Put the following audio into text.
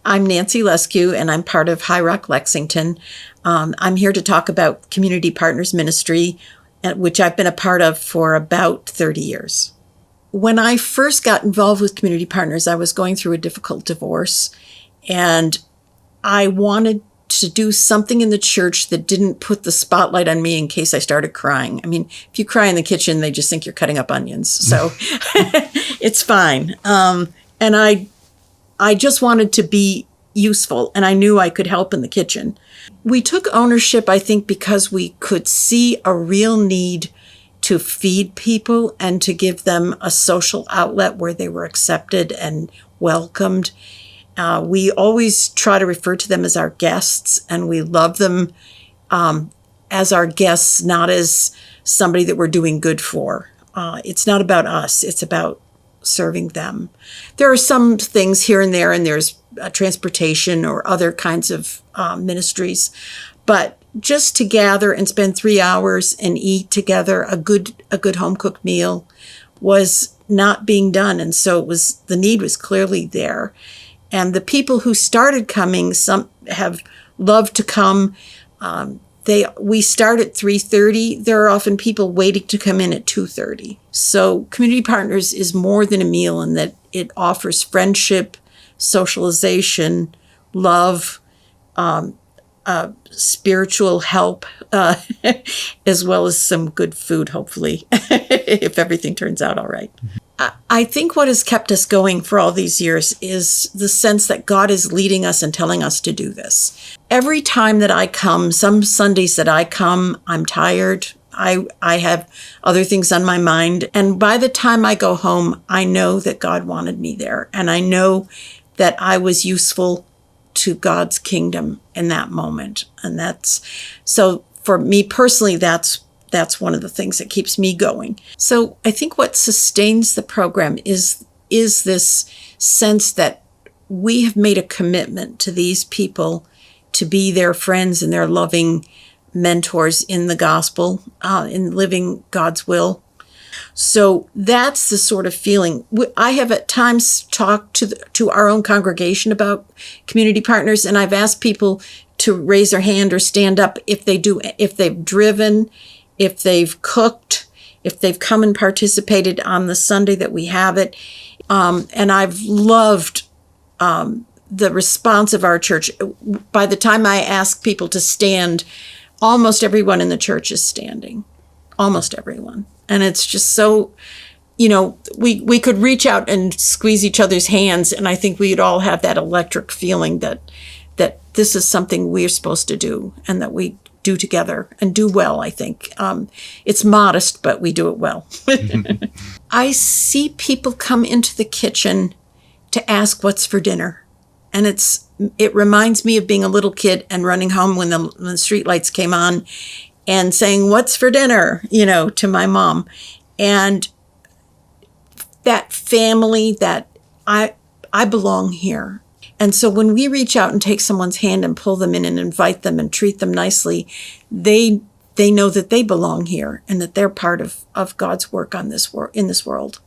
I'm Nancy Lescu, and I'm part of Highrock Lexington. I'm here to talk about Community Partners Ministry, which I've been a part of for about 30 years. When I first got involved with Community Partners, I was going through a difficult divorce, and I wanted to do something in the church that didn't put the spotlight on me in case I started crying. I mean, if you cry in the kitchen, they just think you're cutting up onions. So it's fine. And I just wanted to be useful, and I knew I could help in the kitchen. We took ownership, I think, because we could see a real need to feed people and to give them a social outlet where they were accepted and welcomed. We always try to refer to them as our guests, and we love them as our guests, not as somebody that we're doing good for. It's not about us. It's about serving them. There are some things here and there, and there's transportation or other kinds of ministries, but just to gather and spend 3 hours and eat together a good home cooked meal was not being done, and so the need was clearly there. And the people who started coming, some have loved to come. We start at 3:30. There are often people waiting to come in at 2:30. So Community Partners is more than a meal in that it offers friendship, socialization, love, spiritual help, as well as some good food, hopefully, if everything turns out all right. I think what has kept us going for all these years is the sense that God is leading us and telling us to do this. Every time that I come, some Sundays that I come, I'm tired. I have other things on my mind. And by the time I go home, I know that God wanted me there. And I know that I was useful to God's kingdom in that moment. And so for me personally, that's one of the things that keeps me going. So I think what sustains the program is this sense that we have made a commitment to these people to be their friends and their loving mentors in the gospel, in living God's will. So that's the sort of feeling. I have at times talked to our own congregation about Community Partners, and I've asked people to raise their hand or stand up if they've driven, if they've cooked, if they've come and participated on the Sunday that we have it. And I've loved the response of our church. By the time I ask people to stand, almost everyone in the church is standing. Almost everyone. And it's just so, we could reach out and squeeze each other's hands, and I think we'd all have that electric feeling that this is something we're supposed to do and that we do together and do well, I think. It's modest, but we do it well. I see people come into the kitchen to ask what's for dinner. And it reminds me of being a little kid and running home when the street lights came on and saying, "What's for dinner?" To my mom. And that family, that I belong here. And so when we reach out and take someone's hand and pull them in and invite them and treat them nicely, they know that they belong here and that they're part of God's work in this world.